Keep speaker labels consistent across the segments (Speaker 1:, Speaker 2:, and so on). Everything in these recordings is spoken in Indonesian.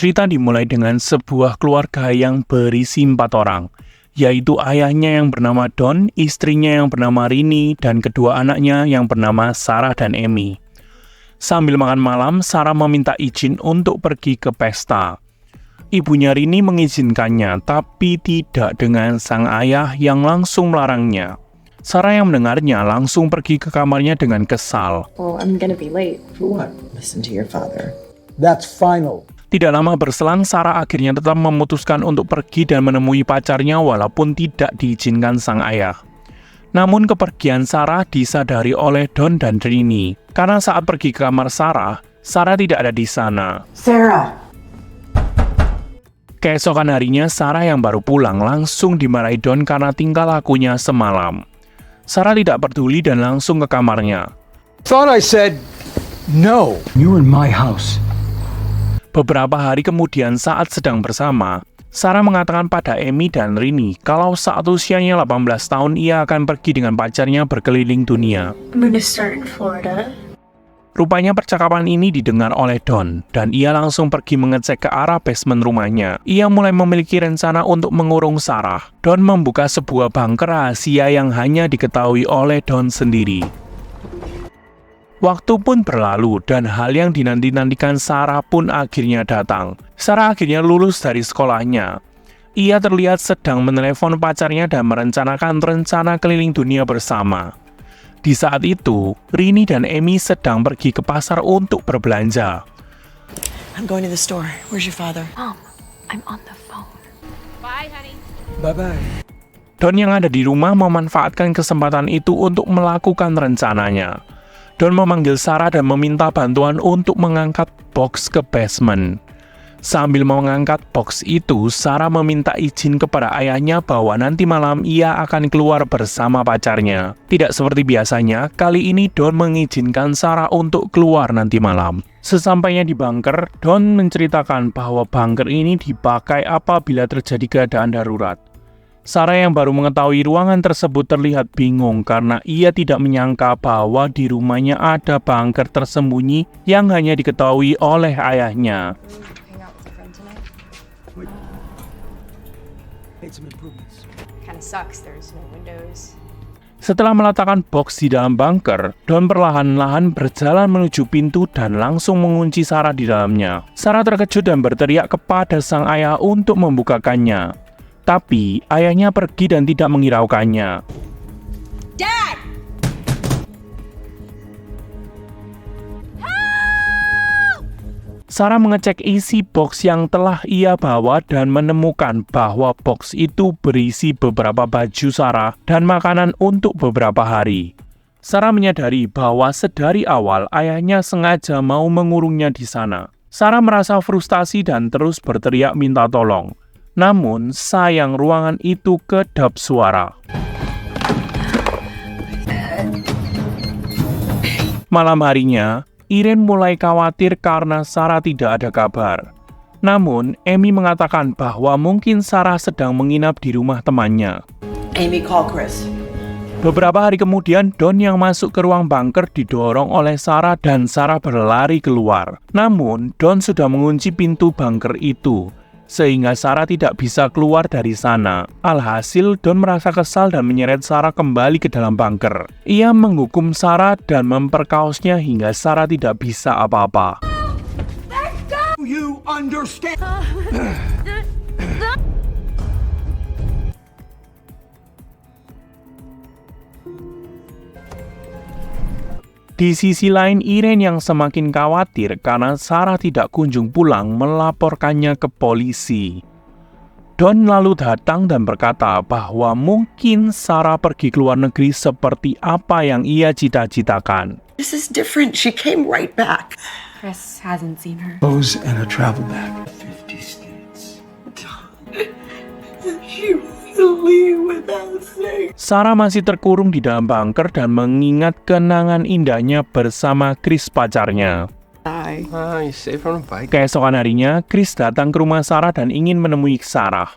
Speaker 1: Cerita dimulai dengan sebuah keluarga yang berisi 4 orang, yaitu ayahnya yang bernama Don, istrinya yang bernama Rini, dan kedua anaknya yang bernama Sarah dan Amy. Sambil makan malam, Sarah meminta izin untuk pergi ke pesta. Ibunya Rini mengizinkannya, tapi tidak dengan sang ayah yang langsung melarangnya. Sarah yang mendengarnya langsung pergi ke kamarnya dengan kesal.
Speaker 2: Well, I'm gonna be late.
Speaker 3: For what? Listen to your father.
Speaker 4: That's final.
Speaker 1: Tidak lama berselang, Sarah akhirnya tetap memutuskan untuk pergi dan menemui pacarnya walaupun tidak diizinkan sang ayah. Namun kepergian Sarah disadari oleh Don dan Rini. Karena saat pergi ke kamar Sarah tidak ada di sana.
Speaker 3: Sarah!
Speaker 1: Keesokan harinya, Sarah yang baru pulang langsung dimarahi Don karena tingkah lakunya semalam. Sarah tidak peduli dan langsung ke kamarnya.
Speaker 4: Thought I said no. You're in my house.
Speaker 1: Beberapa hari kemudian saat sedang bersama, Sarah mengatakan pada Amy dan Rini kalau saat usianya 18 tahun ia akan pergi dengan pacarnya berkeliling dunia.
Speaker 2: I'm gonna start in Florida.
Speaker 1: Rupanya percakapan ini didengar oleh Don, dan ia langsung pergi mengecek ke arah basement rumahnya. Ia mulai memiliki rencana untuk mengurung Sarah. Don membuka sebuah bunker rahasia yang hanya diketahui oleh Don sendiri. Waktu pun berlalu dan hal yang dinanti-nantikan Sarah pun akhirnya datang. Sarah akhirnya lulus dari sekolahnya. Ia terlihat sedang menelepon pacarnya dan merencanakan rencana keliling dunia bersama. Di saat itu, Rini dan Amy sedang pergi ke pasar untuk berbelanja.
Speaker 3: I'm going to the store. Where's your father?
Speaker 2: Mom, I'm on the phone.
Speaker 5: Bye, honey.
Speaker 4: Bye-bye.
Speaker 1: Don yang ada di rumah memanfaatkan kesempatan itu untuk melakukan rencananya. Don memanggil Sarah dan meminta bantuan untuk mengangkat box ke basement. Sambil mengangkat box itu, Sarah meminta izin kepada ayahnya bahwa nanti malam ia akan keluar bersama pacarnya. Tidak seperti biasanya, kali ini Don mengizinkan Sarah untuk keluar nanti malam. Sesampainya di bunker, Don menceritakan bahwa bunker ini dipakai apabila terjadi keadaan darurat. Sarah yang baru mengetahui ruangan tersebut terlihat bingung karena ia tidak menyangka bahwa di rumahnya ada bunker tersembunyi yang hanya diketahui oleh ayahnya.
Speaker 5: Hang out with a friend tonight?
Speaker 4: Made some improvements.
Speaker 5: Kinda sucks, there's no windows.
Speaker 1: Setelah meletakkan box di dalam bunker, Don perlahan-lahan berjalan menuju pintu dan langsung mengunci Sarah di dalamnya. Sarah terkejut dan berteriak kepada sang ayah untuk membukakannya. Tapi ayahnya pergi dan tidak menghiraukannya.
Speaker 5: Dad!
Speaker 1: Sarah mengecek isi box yang telah ia bawa dan menemukan bahwa box itu berisi beberapa baju Sarah dan makanan untuk beberapa hari. Sarah menyadari bahwa sedari awal ayahnya sengaja mau mengurungnya di sana. Sarah merasa frustasi dan terus berteriak minta tolong. Namun, sayang ruangan itu kedap suara. Malam harinya, Irene mulai khawatir karena Sarah tidak ada kabar. Namun, Amy mengatakan bahwa mungkin Sarah sedang menginap di rumah temannya.
Speaker 3: Amy, call Chris.
Speaker 1: Beberapa hari kemudian, Don yang masuk ke ruang bunker didorong oleh Sarah dan Sarah berlari keluar. Namun, Don sudah mengunci pintu bunker itu, sehingga Sarah tidak bisa keluar dari sana. Alhasil, Don merasa kesal dan menyeret Sarah kembali ke dalam bunker. Ia menghukum Sarah dan memperkaosnya hingga Sarah tidak bisa apa-apa.
Speaker 4: You understand?
Speaker 1: Di sisi lain, Irene yang semakin khawatir karena Sarah tidak kunjung pulang melaporkannya ke polisi. Don lalu datang dan berkata bahwa mungkin Sarah pergi ke luar negeri seperti apa yang ia cita-citakan.
Speaker 3: This is different. She came right back.
Speaker 5: Chris hasn't seen her.
Speaker 4: Clothes and a travel bag.
Speaker 3: 50 states. She will leave without saying.
Speaker 1: Sarah masih terkurung di dalam bunker dan mengingat kenangan indahnya bersama Chris pacarnya.
Speaker 6: You saved from a bike.
Speaker 1: Keesokan harinya, Chris datang ke rumah Sarah dan ingin menemui Sarah.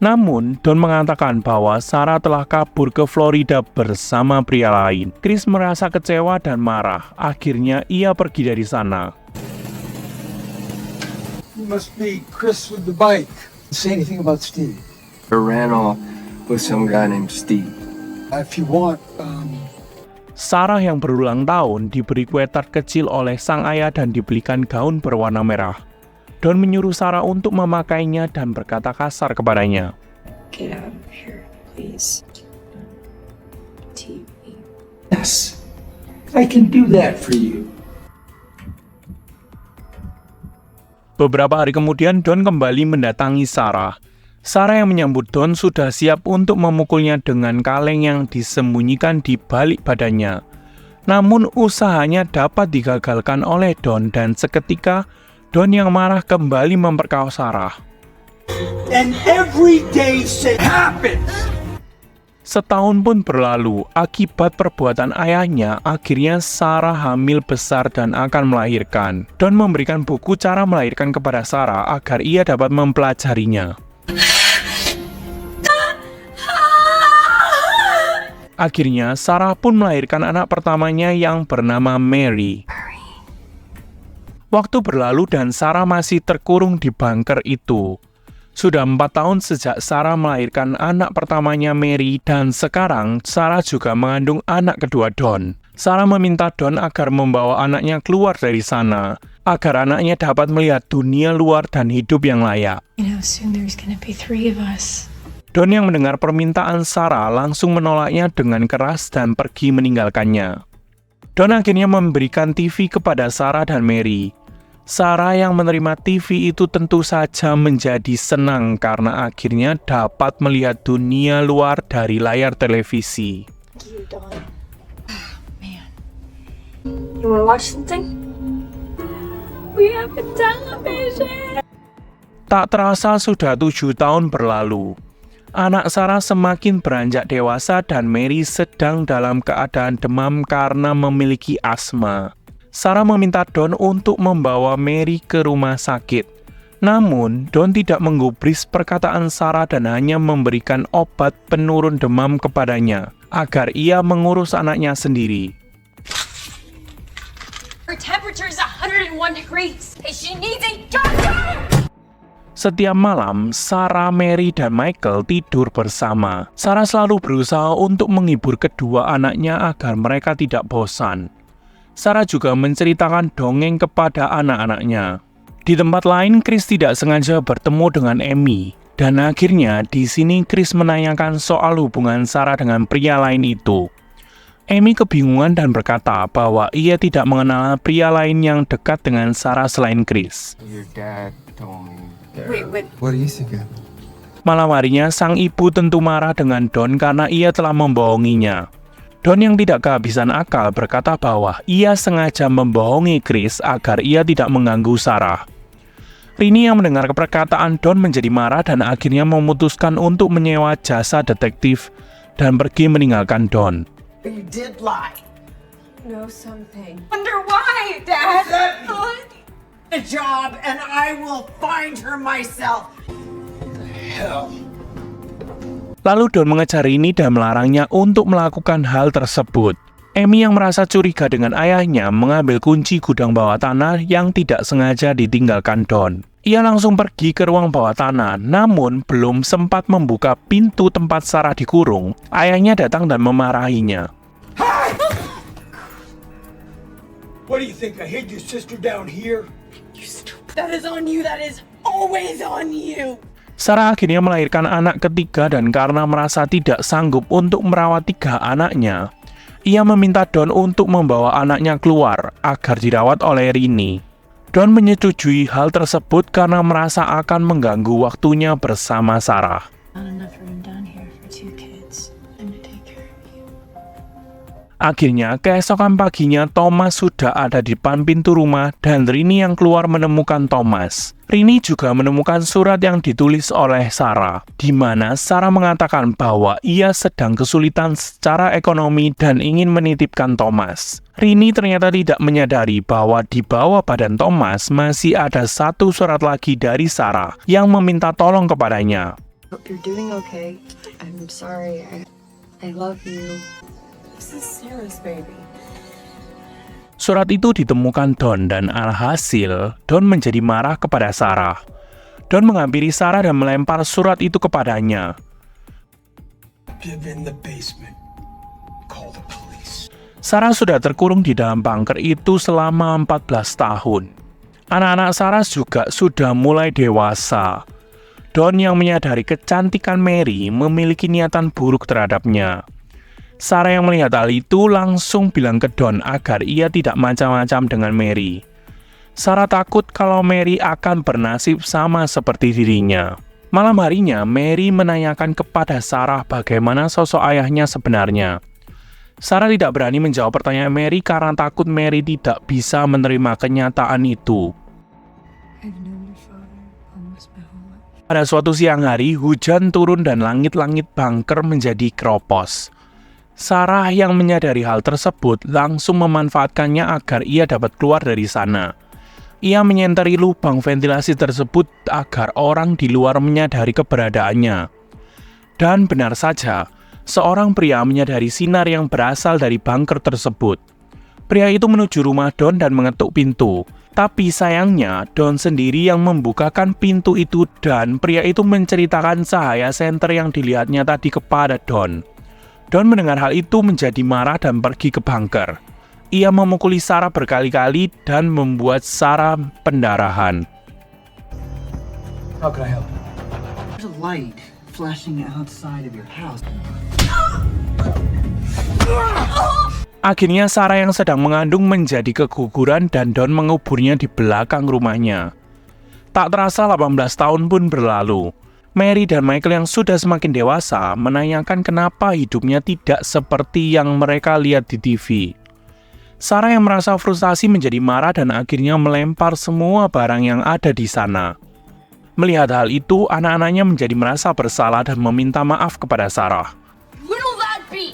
Speaker 1: Namun, Don mengatakan bahwa Sarah telah kabur ke Florida bersama pria lain. Chris merasa kecewa dan marah. Akhirnya, ia pergi dari sana.
Speaker 4: You must be Chris with the bike. Say anything about Steve.
Speaker 6: I ran off with some guy named Steve.
Speaker 4: If you want,
Speaker 1: Sarah yang berulang tahun diberi kue tart kecil oleh sang ayah dan dibelikan gaun berwarna merah. Don menyuruh Sarah untuk memakainya dan berkata kasar kepadanya.
Speaker 2: Get out of here, please. TV.
Speaker 4: yes, I can do that for you.
Speaker 1: Beberapa hari kemudian Don kembali mendatangi Sarah. Sarah yang menyambut Don sudah siap untuk memukulnya dengan kaleng yang disembunyikan di balik badannya. Namun usahanya dapat digagalkan oleh Don dan seketika Don yang marah kembali memperkaos Sarah.
Speaker 4: And every day shit happens.
Speaker 1: Setahun pun berlalu, akibat perbuatan ayahnya, akhirnya Sarah hamil besar dan akan melahirkan. Don memberikan buku cara melahirkan kepada Sarah agar ia dapat mempelajarinya. Akhirnya, Sarah pun melahirkan anak pertamanya yang bernama Mary. Waktu berlalu dan Sarah masih terkurung di bunker itu. Sudah 4 tahun sejak Sarah melahirkan anak pertamanya Mary dan sekarang Sarah juga mengandung anak kedua Don. Sarah meminta Don agar membawa anaknya keluar dari sana, agar anaknya dapat melihat dunia luar dan hidup yang layak.
Speaker 2: You know, soon there's gonna be 3 of us.
Speaker 1: Don yang mendengar permintaan Sarah langsung menolaknya dengan keras dan pergi meninggalkannya. Don akhirnya memberikan TV kepada Sarah dan Mary. Sarah yang menerima TV itu tentu saja menjadi senang karena akhirnya dapat melihat dunia luar dari layar televisi.
Speaker 2: You, Dawn. Man. You wanna watch something? We have a television!
Speaker 1: Tak terasa sudah 7 tahun berlalu. Anak Sarah semakin beranjak dewasa dan Mary sedang dalam keadaan demam karena memiliki asma. Sarah meminta Don untuk membawa Mary ke rumah sakit. Namun, Don tidak menggubris perkataan Sarah dan hanya memberikan obat penurun demam kepadanya, agar ia mengurus anaknya sendiri.
Speaker 5: Her temperature is 101 degrees, and she needs a doctor!
Speaker 1: Setiap malam, Sarah, Mary, dan Michael tidur bersama. Sarah selalu berusaha untuk menghibur kedua anaknya agar mereka tidak bosan. Sarah juga menceritakan dongeng kepada anak-anaknya. Di tempat lain, Chris tidak sengaja bertemu dengan Amy. Dan akhirnya, di sini Chris menanyakan soal hubungan Sarah dengan pria lain itu. Amy kebingungan dan berkata bahwa ia tidak mengenal pria lain yang dekat dengan Sarah selain Chris.
Speaker 6: Your dad told me.
Speaker 5: Wait.
Speaker 6: What do you think of?
Speaker 1: Malam harinya, sang ibu tentu marah dengan Don karena ia telah membohonginya. Don yang tidak kehabisan akal berkata bahwa ia sengaja membohongi Chris agar ia tidak mengganggu Sarah. Rini yang mendengar perkataan Don menjadi marah dan akhirnya memutuskan untuk menyewa jasa detektif dan pergi meninggalkan Don.
Speaker 3: You did lie.
Speaker 5: Know something. Wonder why, Dad?
Speaker 3: The job, and I will find her myself.
Speaker 1: Lalu Don mengejar Rini dan melarangnya untuk melakukan hal tersebut. Amy yang merasa curiga dengan ayahnya mengambil kunci gudang bawah tanah yang tidak sengaja ditinggalkan Don. Ia langsung pergi ke ruang bawah tanah, namun belum sempat membuka pintu tempat Sarah dikurung, ayahnya datang dan memarahinya.
Speaker 4: What do you think? I hid your sister down here?
Speaker 3: That is on you. That is always on you.
Speaker 1: Sarah akhirnya melahirkan anak ketiga dan karena merasa tidak sanggup untuk merawat 3 anaknya, ia meminta Don untuk membawa anaknya keluar agar dirawat oleh Rini. Don menyetujui hal tersebut karena merasa akan mengganggu waktunya bersama Sarah.
Speaker 2: Not enough room down here for 2 kids. I'm to take care of you.
Speaker 1: Akhirnya, keesokan paginya Thomas sudah ada di depan pintu rumah dan Rini yang keluar menemukan Thomas. Rini juga menemukan surat yang ditulis oleh Sarah, di mana Sarah mengatakan bahwa ia sedang kesulitan secara ekonomi dan ingin menitipkan Thomas. Rini ternyata tidak menyadari bahwa di bawah badan Thomas masih ada 1 surat lagi dari Sarah yang meminta tolong kepadanya.
Speaker 2: Hope you're doing okay. I'm sorry. I love you.
Speaker 3: This is Sarah's baby.
Speaker 1: Surat itu ditemukan Don dan alhasil Don menjadi marah kepada Sarah. Don menghampiri Sarah dan melempar surat itu kepadanya.
Speaker 6: Get in the basement. Call the police.
Speaker 1: Sarah sudah terkurung di dalam bunker itu selama 14 tahun. Anak-anak Sarah juga sudah mulai dewasa. Don yang menyadari kecantikan Mary memiliki niatan buruk terhadapnya. Sarah yang melihat hal itu langsung bilang ke Don agar ia tidak macam-macam dengan Mary. Sarah takut kalau Mary akan bernasib sama seperti dirinya. Malam harinya, Mary menanyakan kepada Sarah bagaimana sosok ayahnya sebenarnya. Sarah tidak berani menjawab pertanyaan Mary karena takut Mary tidak bisa menerima kenyataan itu.
Speaker 2: I've known your father almost my whole life.
Speaker 1: Pada suatu siang hari, hujan turun dan langit-langit bunker menjadi keropos. Sarah yang menyadari hal tersebut langsung memanfaatkannya agar ia dapat keluar dari sana. Ia menyenteri lubang ventilasi tersebut agar orang di luar menyadari keberadaannya. Dan benar saja, seorang pria menyadari sinar yang berasal dari bunker tersebut. Pria itu menuju rumah Don dan mengetuk pintu. Tapi sayangnya, Don sendiri yang membukakan pintu itu dan pria itu menceritakan cahaya senter yang dilihatnya tadi kepada Don. Don mendengar hal itu menjadi marah dan pergi ke bunker. Ia memukuli Sarah berkali-kali dan membuat Sarah pendarahan.
Speaker 4: How can I help?
Speaker 7: There's a light flashing outside of your house.
Speaker 1: Akhirnya Sarah yang sedang mengandung menjadi keguguran dan Don menguburnya di belakang rumahnya. Tak terasa 18 tahun pun berlalu. Mary dan Michael yang sudah semakin dewasa menanyakan kenapa hidupnya tidak seperti yang mereka lihat di TV. Sarah yang merasa frustasi menjadi marah dan akhirnya melempar semua barang yang ada di sana. Melihat hal itu, anak-anaknya menjadi merasa bersalah dan meminta maaf kepada Sarah.
Speaker 5: What'll that be?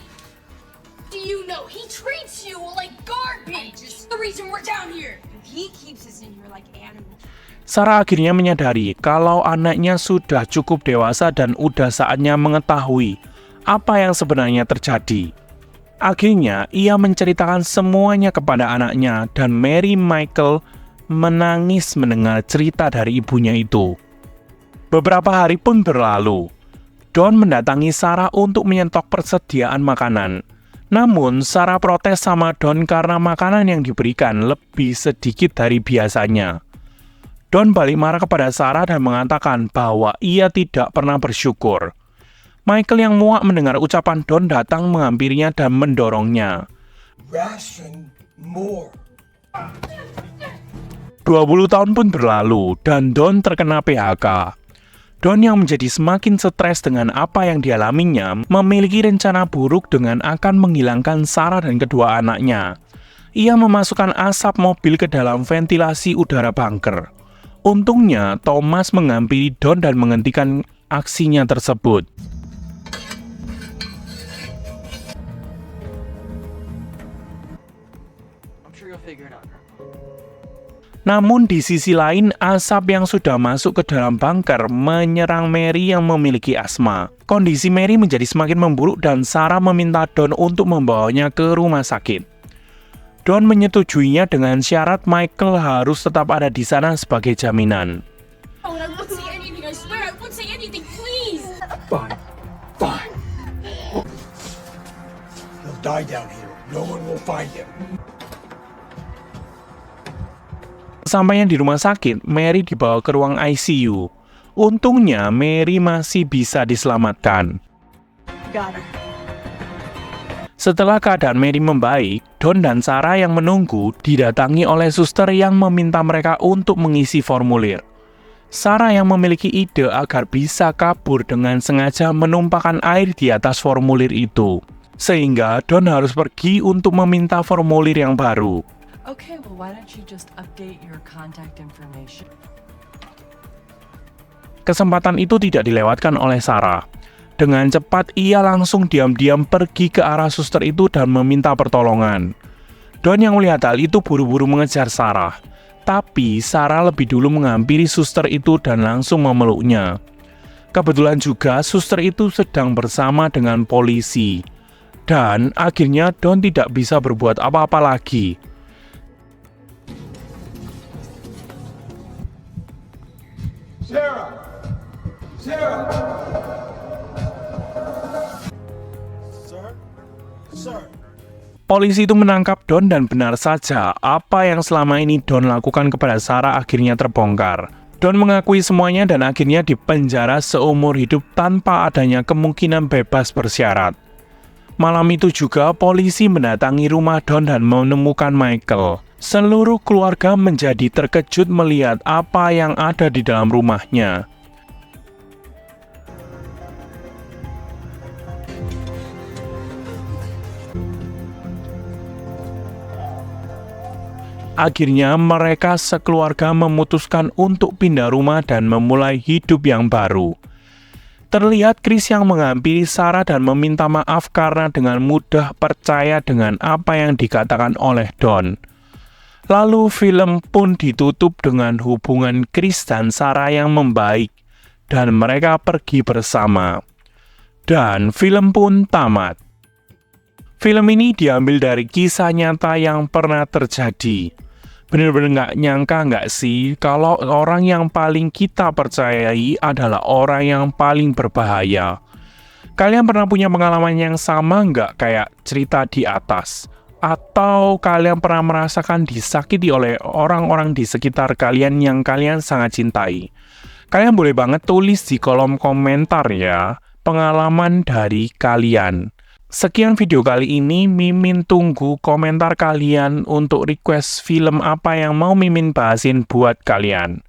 Speaker 5: Do you know he treats you like garbage? It's the reason we're down here. He keeps us in here like animals.
Speaker 1: Sarah akhirnya menyadari kalau anaknya sudah cukup dewasa dan udah saatnya mengetahui apa yang sebenarnya terjadi. Akhirnya, ia menceritakan semuanya kepada anaknya dan Mary Michael menangis mendengar cerita dari ibunya itu. Beberapa hari pun berlalu. Don mendatangi Sarah untuk menyetok persediaan makanan. Namun, Sarah protes sama Don karena makanan yang diberikan lebih sedikit dari biasanya. Don balik marah kepada Sarah dan mengatakan bahwa ia tidak pernah bersyukur. Michael yang muak mendengar ucapan Don datang menghampirinya dan mendorongnya.
Speaker 6: Ration more.
Speaker 1: 20 tahun pun berlalu dan Don terkena PHK. Don yang menjadi semakin stres dengan apa yang dialaminya memiliki rencana buruk dengan akan menghilangkan Sarah dan kedua anaknya. Ia memasukkan asap mobil ke dalam ventilasi udara bunker. Untungnya, Thomas menghampiri Don dan menghentikan aksinya tersebut. Namun di sisi lain, asap yang sudah masuk ke dalam bunker menyerang Mary yang memiliki asma. Kondisi Mary menjadi semakin memburuk dan Sarah meminta Don untuk membawanya ke rumah sakit. Don menyetujuinya dengan syarat Michael harus tetap ada di sana sebagai jaminan.
Speaker 5: Oh, I won't say anything, I swear I won't say anything, please!
Speaker 6: Fine. Fine. He'll die down here. No one will find him.
Speaker 1: Sampainya di rumah sakit, Mary dibawa ke ruang ICU. Untungnya, Mary masih bisa diselamatkan.
Speaker 7: Got her.
Speaker 1: Setelah keadaan Mary membaik, Don dan Sarah yang menunggu didatangi oleh suster yang meminta mereka untuk mengisi formulir. Sarah yang memiliki ide agar bisa kabur dengan sengaja menumpahkan air di atas formulir itu. Sehingga Don harus pergi untuk meminta formulir yang baru.
Speaker 8: Okay, well, why don't you just update your contact information?
Speaker 1: Kesempatan itu tidak dilewatkan oleh Sarah. Dengan cepat, ia langsung diam-diam pergi ke arah suster itu dan meminta pertolongan. Don yang melihat hal itu buru-buru mengejar Sarah. Tapi, Sarah lebih dulu menghampiri suster itu dan langsung memeluknya. Kebetulan juga, suster itu sedang bersama dengan polisi. Dan, akhirnya Don tidak bisa berbuat apa-apa lagi.
Speaker 6: Sarah! Sarah! Sir? Sir?
Speaker 1: Polisi itu menangkap Don dan benar saja apa yang selama ini Don lakukan kepada Sarah akhirnya terbongkar. Don mengakui semuanya dan akhirnya dipenjara seumur hidup tanpa adanya kemungkinan bebas bersyarat. Malam itu juga polisi mendatangi rumah Don dan menemukan Michael. Seluruh keluarga menjadi terkejut melihat apa yang ada di dalam rumahnya. Akhirnya mereka sekeluarga memutuskan untuk pindah rumah dan memulai hidup yang baru. Terlihat Chris yang menghampiri Sarah dan meminta maaf karena dengan mudah percaya dengan apa yang dikatakan oleh Don. Lalu film pun ditutup dengan hubungan Chris dan Sarah yang membaik dan mereka pergi bersama. Dan film pun tamat. Film ini diambil dari kisah nyata yang pernah terjadi. Bener-bener nggak nyangka nggak sih kalau orang yang paling kita percayai adalah orang yang paling berbahaya. Kalian pernah punya pengalaman yang sama nggak kayak cerita di atas? Atau kalian pernah merasakan disakiti oleh orang-orang di sekitar kalian yang kalian sangat cintai? Kalian boleh banget tulis di kolom komentar ya, pengalaman dari kalian. Sekian video kali ini, Mimin tunggu komentar kalian untuk request film apa yang mau Mimin bahasin buat kalian.